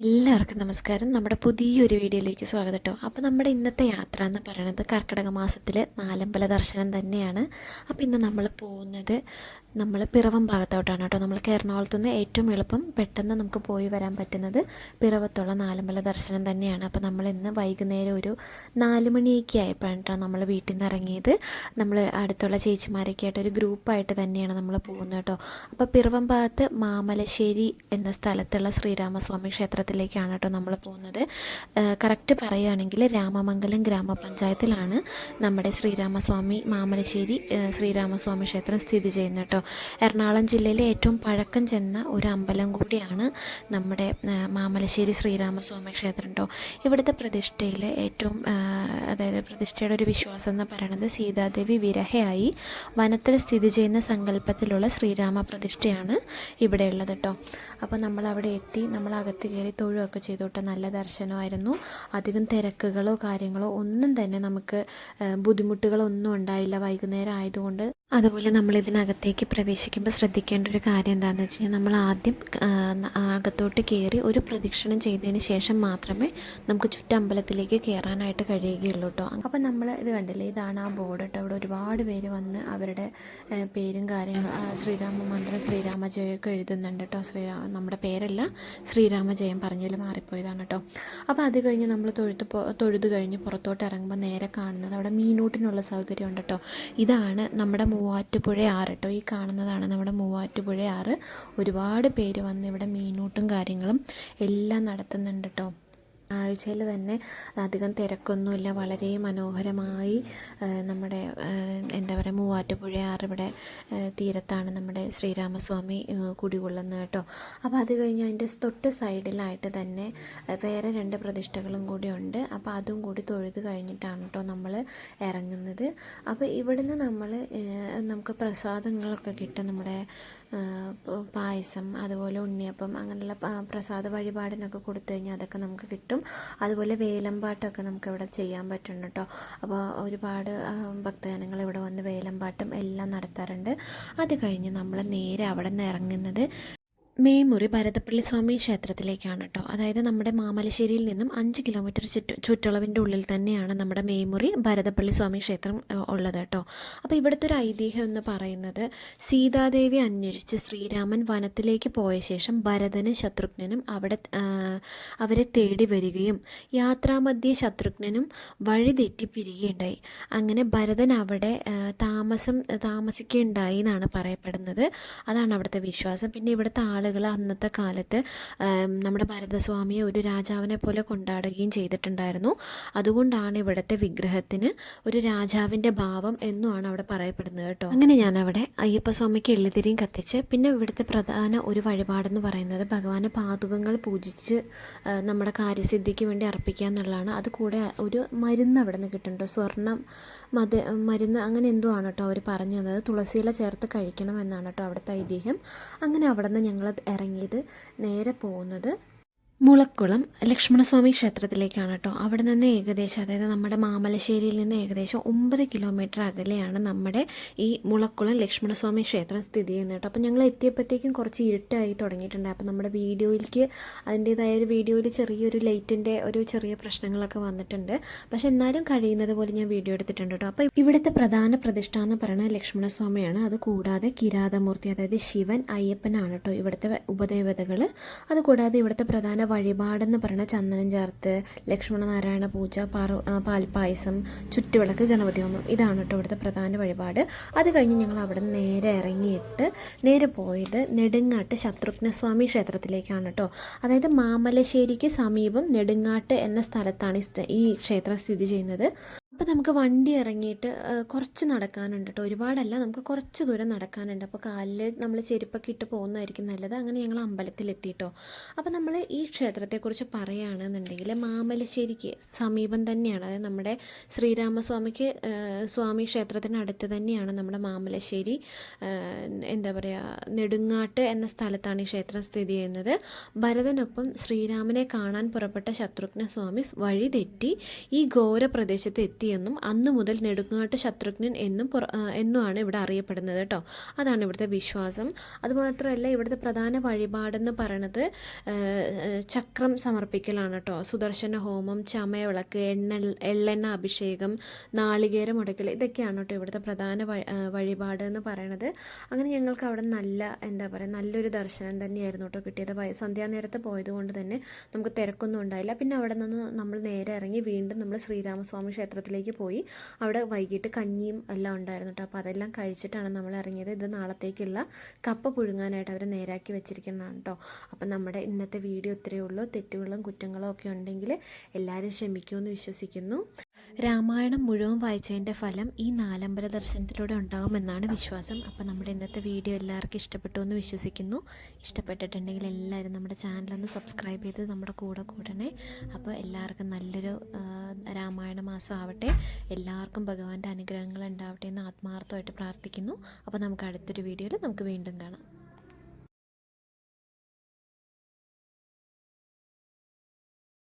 എല്ലാവർക്കും നമസ്കാരം. നമ്മുടെ പുതിയൊരു വീഡിയോയിലേക്ക് സ്വാഗതം കേട്ടോ. അപ്പോൾ നമ്മുടെ ഇന്നത്തെ യാത്ര എന്ന് പറയുന്നത് കർക്കിടക മാസത്തിലെ നാലമ്പല ദർശനം തന്നെയാണ്. അപ്പോൾ ഇന്ന് നമ്മൾ പോകുന്നത് പിറവം ഭാഗത്തോട്ടാണ് കേട്ടോ. നമ്മൾക്ക് എറണാകുളത്ത് നിന്ന് ഏറ്റവും എളുപ്പം പെട്ടെന്ന് നമുക്ക് പോയി വരാൻ പറ്റുന്നത് പിറവത്തുള്ള നാലമ്പല ദർശനം തന്നെയാണ്. അപ്പോൾ നമ്മൾ ഇന്ന് വൈകുന്നേരം ഒരു 4 മണിയൊക്കെ ആയപ്പോഴാണ് കേട്ടോ നമ്മൾ വീട്ടിൽ നിന്ന് ഇറങ്ങിയത്. നമ്മൾ അടുത്തുള്ള ചേച്ചിമാരൊക്കെ ആയിട്ട് ഒരു ഗ്രൂപ്പായിട്ട് തന്നെയാണ് നമ്മൾ പോകുന്നത് കേട്ടോ. അപ്പോൾ പിറവം ഭാഗത്ത് മാമലശ്ശേരി എന്ന സ്ഥലത്തുള്ള ശ്രീരാമസ്വാമി ക്ഷേത്രത്തിലേക്കാണ് കേട്ടോ നമ്മൾ പോകുന്നത്. കറക്റ്റ് പറയുകയാണെങ്കിൽ രാമമംഗലം ഗ്രാമപഞ്ചായത്തിലാണ് നമ്മുടെ മാമലശ്ശേരി ശ്രീരാമസ്വാമി ക്ഷേത്രം സ്ഥിതി ചെയ്യുന്നത് കേട്ടോ. എറണാകുളം ജില്ലയിലെ ഏറ്റവും പഴക്കം ചെന്ന ഒരു അമ്പലം കൂടിയാണ് നമ്മുടെ മാമലശ്ശേരി ശ്രീരാമസ്വാമി ക്ഷേത്രം കേട്ടോ. ഇവിടുത്തെ പ്രതിഷ്ഠയിൽ ഏറ്റവും പ്രതിഷ്ഠയുടെ ഒരു വിശ്വാസം എന്ന് പറയുന്നത് സീതാദേവി വിരഹയായി വനത്തിൽ സ്ഥിതി ചെയ്യുന്ന സങ്കല്പത്തിലുള്ള ശ്രീരാമ പ്രതിഷ്ഠയാണ് ഇവിടെ ഉള്ളത് കേട്ടോ. അപ്പോൾ നമ്മൾ അവിടെ എത്തി, നമ്മൾ അകത്ത് കയറി തൊഴുകയൊക്കെ ചെയ്തു കേട്ടോ. നല്ല ദർശനമായിരുന്നു. അധികം തിരക്കുകളോ കാര്യങ്ങളോ ഒന്നും തന്നെ നമുക്ക് ബുദ്ധിമുട്ടുകളൊന്നും ഉണ്ടായില്ല വൈകുന്നേരം ആയതുകൊണ്ട്. അതുപോലെ നമ്മൾ ഇതിനകത്തേക്ക് പ്രവേശിക്കുമ്പോൾ ശ്രദ്ധിക്കേണ്ട ഒരു കാര്യം എന്താണെന്ന് വെച്ച് കഴിഞ്ഞാൽ നമ്മൾ ആദ്യം അകത്തോട്ട് കയറി ഒരു പ്രദക്ഷിണം ചെയ്തതിന് ശേഷം മാത്രമേ നമുക്ക് ചുറ്റമ്പലത്തിലേക്ക് കയറാനായിട്ട് കഴിയുകയുള്ളൂ കേട്ടോ. അപ്പോൾ നമ്മൾ ഇത് കണ്ടില്ലേ, ഇതാണ് ആ ബോർഡ് കേട്ടോ. അവിടെ ഒരുപാട് പേര് വന്ന് അവരുടെ പേരും കാര്യങ്ങളും ശ്രീരാമ മന്ത്രം ശ്രീരാമജയമൊക്കെ എഴുതുന്നുണ്ട് കേട്ടോ. നമ്മുടെ പേരല്ല, ശ്രീരാമജയം പറഞ്ഞതിൽ മാറിപ്പോയതാണ് കേട്ടോ. അപ്പോൾ അത് കഴിഞ്ഞ് നമ്മൾ തൊഴുത് കഴിഞ്ഞ് പുറത്തോട്ട് ഇറങ്ങുമ്പോൾ നേരെ കാണുന്നത് അവിടെ മീനൂട്ടിനുള്ള സൗകര്യം ഉണ്ട് കേട്ടോ. ഇതാണ് നമ്മുടെ മൂവാറ്റുപുഴ ആറ് കേട്ടോ. ഈ കാണുന്നതാണ് നമ്മുടെ മൂവാറ്റുപുഴ ആറ്. ഒരുപാട് പേര് വന്ന് ഇവിടെ മീനൂട്ടും കാര്യങ്ങളും എല്ലാം നടത്തുന്നുണ്ട് കേട്ടോ. ആഴ്ചയിൽ തന്നെ അധികം തിരക്കൊന്നുമില്ല, വളരെ മനോഹരമായി നമ്മുടെ മൂവാറ്റുപുഴ ആറ് ഇവിടെ തീരത്താണ് നമ്മുടെ ശ്രീരാമസ്വാമി കുടികൊള്ളുന്നത് കേട്ടോ. അപ്പോൾ അത് കഴിഞ്ഞ് അതിൻ്റെ തൊട്ട് സൈഡിലായിട്ട് തന്നെ വേറെ 2 പ്രതിഷ്ഠകളും കൂടി ഉണ്ട്. അപ്പോൾ അതും കൂടി തൊഴുത് കഴിഞ്ഞിട്ടാണ് കേട്ടോ നമ്മൾ ഇറങ്ങുന്നത്. അപ്പോൾ ഇവിടുന്ന് നമുക്ക് പ്രസാദങ്ങളൊക്കെ കിട്ടും. നമ്മുടെ പായസം, അതുപോലെ ഉണ്ണിയപ്പം, അങ്ങനെയുള്ള പ്രസാദ വഴിപാടിനൊക്കെ കൊടുത്തു കഴിഞ്ഞാൽ അതൊക്കെ നമുക്ക് കിട്ടും. അതുപോലെ വേലമ്പാട്ടൊക്കെ നമുക്ക് ഇവിടെ ചെയ്യാൻ പറ്റും കേട്ടോ. അപ്പോൾ ഒരുപാട് ഭക്തജനങ്ങൾ ഇവിടെ വന്ന് വേലമ്പാട്ടും എല്ലാം നടത്താറുണ്ട്. അത് കഴിഞ്ഞ് നമ്മൾ നേരെ അവിടെ നിന്ന് ഇറങ്ങുന്നത് മേമുറി ഭരതപ്പള്ളി സ്വാമി ക്ഷേത്രത്തിലേക്കാണ് കേട്ടോ. അതായത് നമ്മുടെ മാമലശ്ശേരിയിൽ നിന്നും 5 കിലോമീറ്റർ ചുറ്റളവിൻ്റെ ഉള്ളിൽ തന്നെയാണ് നമ്മുടെ മേമുറി ഭരതപ്പള്ളി സ്വാമി ക്ഷേത്രം ഉള്ളത് കേട്ടോ. അപ്പോൾ ഇവിടുത്തെ ഒരു ഐതിഹ്യം എന്ന് പറയുന്നത് സീതാദേവി അന്വേഷിച്ച് ശ്രീരാമൻ വനത്തിലേക്ക് പോയ ശേഷം ഭരതനും ശത്രുഘ്നനും അവരെ തേടി വരികയും യാത്രാമധ്യേ ശത്രുഘ്നനും വഴി തെറ്റി പിരിയുകയുണ്ടായി. അങ്ങനെ ഭരതൻ അവിടെ താമസിക്കുകയുണ്ടായി എന്നാണ് പറയപ്പെടുന്നത്. അതാണ് അവിടുത്തെ വിശ്വാസം. പിന്നെ ഇവിടുത്തെ അന്നത്തെ കാലത്ത് നമ്മുടെ ഭരതസ്വാമിയെ ഒരു രാജാവിനെ പോലെ കൊണ്ടാടുകയും ചെയ്തിട്ടുണ്ടായിരുന്നു. അതുകൊണ്ടാണ് ഇവിടുത്തെ വിഗ്രഹത്തിന് ഒരു രാജാവിൻ്റെ ഭാവം എന്നുമാണ് അവിടെ പറയപ്പെടുന്നത് കേട്ടോ. അങ്ങനെ ഞാൻ അവിടെ അയ്യപ്പസ്വാമിക്ക് എള്ളുതിരിയും കത്തിച്ച്, പിന്നെ ഇവിടുത്തെ പ്രധാന ഒരു വഴിപാടെന്ന് പറയുന്നത് ഭഗവാന് പാതുകങ്ങൾ പൂജിച്ച് നമ്മുടെ കാര്യസിദ്ധിക്ക് വേണ്ടി അർപ്പിക്കുക എന്നുള്ളതാണ്. അതുകൂടെ ഒരു മരുന്ന് അവിടെ നിന്ന് കിട്ടുന്നുണ്ട്, സ്വർണ്ണം മരുന്ന് അങ്ങനെ എന്തോ ആണ് കേട്ടോ അവർ പറഞ്ഞു തന്നത്. തുളസിയില ചേർത്ത് കഴിക്കണം എന്നാണ് കേട്ടോ അവിടുത്തെ ഐതിഹ്യം. അങ്ങനെ അവിടെ നിന്ന് ഞങ്ങൾ ഇറങ്ങിയത് നേരെ പോകുന്നത് മുളക്കുളം ലക്ഷ്മണസ്വാമി ക്ഷേത്രത്തിലേക്കാണ് കേട്ടോ. അവിടെ നിന്ന് ഏകദേശം, അതായത് നമ്മുടെ മാമലശ്ശേരിയിൽ നിന്ന് ഏകദേശം 9 കിലോമീറ്റർ അകലെയാണ് നമ്മുടെ ഈ മുളക്കുളം ലക്ഷ്മണസ്വാമി ക്ഷേത്രം സ്ഥിതി ചെയ്യുന്നത് കേട്ടോ. അപ്പോൾ ഞങ്ങൾ എത്തിയപ്പോഴത്തേക്കും കുറച്ച് ഇരുട്ടായി തുടങ്ങിയിട്ടുണ്ട്. അപ്പോൾ നമ്മുടെ വീഡിയോയിലേക്ക് അതിൻ്റേതായ ഒരു വീഡിയോയിൽ ചെറിയൊരു ലൈറ്റിൻ്റെ ഒരു ചെറിയ പ്രശ്നങ്ങളൊക്കെ വന്നിട്ടുണ്ട്. പക്ഷേ എന്നാലും കഴിയുന്നത് പോലെ ഞാൻ വീഡിയോ എടുത്തിട്ടുണ്ട് കേട്ടോ. അപ്പോൾ ഇവിടുത്തെ പ്രധാന പ്രതിഷ്ഠ എന്ന് പറയുന്നത് ലക്ഷ്മണസ്വാമിയാണ്. അതുകൂടാതെ കിരാതമൂർത്തി, അതായത് ശിവൻ, അയ്യപ്പനാണ് കേട്ടോ ഇവിടുത്തെ ഉപദേവതകൾ. അതുകൂടാതെ ഇവിടുത്തെ പ്രധാന വഴിപാടെന്ന് പറയുന്നത് ചന്ദനം ചേർത്ത് ലക്ഷ്മണനാരായണ പൂജ, പാൽപ്പായസം, ചുറ്റുവിളക്ക്, ഗണപതി ഹോമം, ഇതാണ് കേട്ടോ ഇവിടുത്തെ പ്രധാന വഴിപാട്. അത് കഴിഞ്ഞ് ഞങ്ങൾ അവിടെ നിന്ന് നേരെ ഇറങ്ങിയിട്ട് നേരെ പോയത് നെടുങ്ങാട്ട് ശത്രുഘ്നസ്വാമി ക്ഷേത്രത്തിലേക്കാണ് കേട്ടോ. അതായത് മാമലശ്ശേരിക്ക് സമീപം നെടുങ്ങാട്ട് എന്ന സ്ഥലത്താണ് ഈ ക്ഷേത്രം സ്ഥിതി ചെയ്യുന്നത്. അപ്പോൾ നമുക്ക് വണ്ടി ഇറങ്ങിയിട്ട് കുറച്ച് നടക്കാനുണ്ട് കേട്ടോ. ഒരുപാടല്ല, നമുക്ക് കുറച്ച് ദൂരം നടക്കാനുണ്ട്. അപ്പോൾ കാലിൽ നമ്മൾ ചെരുപ്പൊക്കെ ഇട്ട് പോകുന്നതായിരിക്കും നല്ലത്. അങ്ങനെ ഞങ്ങൾ അമ്പലത്തിലെത്തിയിട്ടോ. അപ്പോൾ നമ്മൾ ഈ ക്ഷേത്രത്തെക്കുറിച്ച് പറയുകയാണെന്നുണ്ടെങ്കിൽ മാമലശ്ശേരിക്ക് സമീപം തന്നെയാണ്, അതായത് നമ്മുടെ സ്വാമി ക്ഷേത്രത്തിനടുത്ത് തന്നെയാണ് നമ്മുടെ മാമലശ്ശേരി നെടുങ്ങാട്ട് എന്ന സ്ഥലത്താണ് ഈ ക്ഷേത്രം സ്ഥിതി ചെയ്യുന്നത്. ഭരതനൊപ്പം ശ്രീരാമനെ കാണാൻ പുറപ്പെട്ട ശത്രുഘ്ന സ്വാമി വഴി തെറ്റി ഈ ഘോര പ്രദേശത്ത് എത്തി എന്നും അന്നു മുതൽ നെടുങ്ങാട്ട് ശത്രുഘ്നൻ എന്നുമാണ് ഇവിടെ അറിയപ്പെടുന്നത് കേട്ടോ. അതാണ് ഇവിടുത്തെ വിശ്വാസം. അതുമാത്രമല്ല ഇവിടുത്തെ പ്രധാന വഴിപാടെന്ന് പറയണത് ചക്രം സമർപ്പിക്കലാണ് കേട്ടോ. സുദർശന ഹോമം, ചമയവിളക്ക്, എള്ളെണ്ണ അഭിഷേകം, നാളികേരം ഉടയ്ക്കൽ, ഇതൊക്കെയാണ് കേട്ടോ ഇവിടുത്തെ പ്രധാന വഴിപാട് എന്ന് പറയണത്. അങ്ങനെ ഞങ്ങൾക്ക് അവിടെ നല്ലൊരു ദർശനം തന്നെയായിരുന്നു കേട്ടോ കിട്ടിയത്. സന്ധ്യാനേരത്ത് പോയതുകൊണ്ട് തന്നെ നമുക്ക് തിരക്കൊന്നും ഉണ്ടായില്ല. പിന്നെ അവിടെ നിന്ന് നമ്മൾ നേരെ ഇറങ്ങി വീണ്ടും നമ്മൾ ശ്രീരാമസ്വാമി ക്ഷേത്രത്തിലേക്ക് പോയി. അവിടെ വൈകിട്ട് കഞ്ഞിയും എല്ലാം ഉണ്ടായിരുന്നു കേട്ടോ. അപ്പോൾ അതെല്ലാം കഴിച്ചിട്ടാണ് നമ്മൾ ഇറങ്ങിയത്. ഇത് നാളത്തേക്കുള്ള കപ്പ പുഴുങ്ങാനായിട്ട് അവർ നേരാക്കി വെച്ചിരിക്കുന്നതാണ് കേട്ടോ. അപ്പം നമ്മുടെ ഇന്നത്തെ വീഡിയോ ഇത്രയേ ഉള്ളൂ. തെറ്റുകളും കുറ്റങ്ങളും ഒക്കെ ഉണ്ടെങ്കിൽ എല്ലാവരും ക്ഷമിക്കുമെന്ന് വിശ്വസിക്കുന്നു. രാമായണം മുഴുവൻ വായിച്ചതിൻ്റെ ഫലം ഈ നാലമ്പല ദർശനത്തിലൂടെ ഉണ്ടാകുമെന്നാണ് വിശ്വാസം. അപ്പോൾ നമ്മുടെ ഇന്നത്തെ വീഡിയോ എല്ലാവർക്കും ഇഷ്ടപ്പെട്ടു എന്ന് വിശ്വസിക്കുന്നു. ഇഷ്ടപ്പെട്ടിട്ടുണ്ടെങ്കിൽ എല്ലാവരും നമ്മുടെ ചാനലൊന്ന് സബ്സ്ക്രൈബ് ചെയ്ത് നമ്മുടെ കൂടെ കൂടണേ. അപ്പോൾ എല്ലാവർക്കും നല്ലൊരു രാമായണ മാസം ആവട്ടെ. എല്ലാവർക്കും ഭഗവാന്റെ അനുഗ്രഹങ്ങൾ ഉണ്ടാവട്ടെ എന്ന് ആത്മാർത്ഥമായിട്ട് പ്രാർത്ഥിക്കുന്നു. അപ്പോൾ നമുക്ക് അടുത്തൊരു വീഡിയോയിൽ നമുക്ക് വീണ്ടും കാണാം.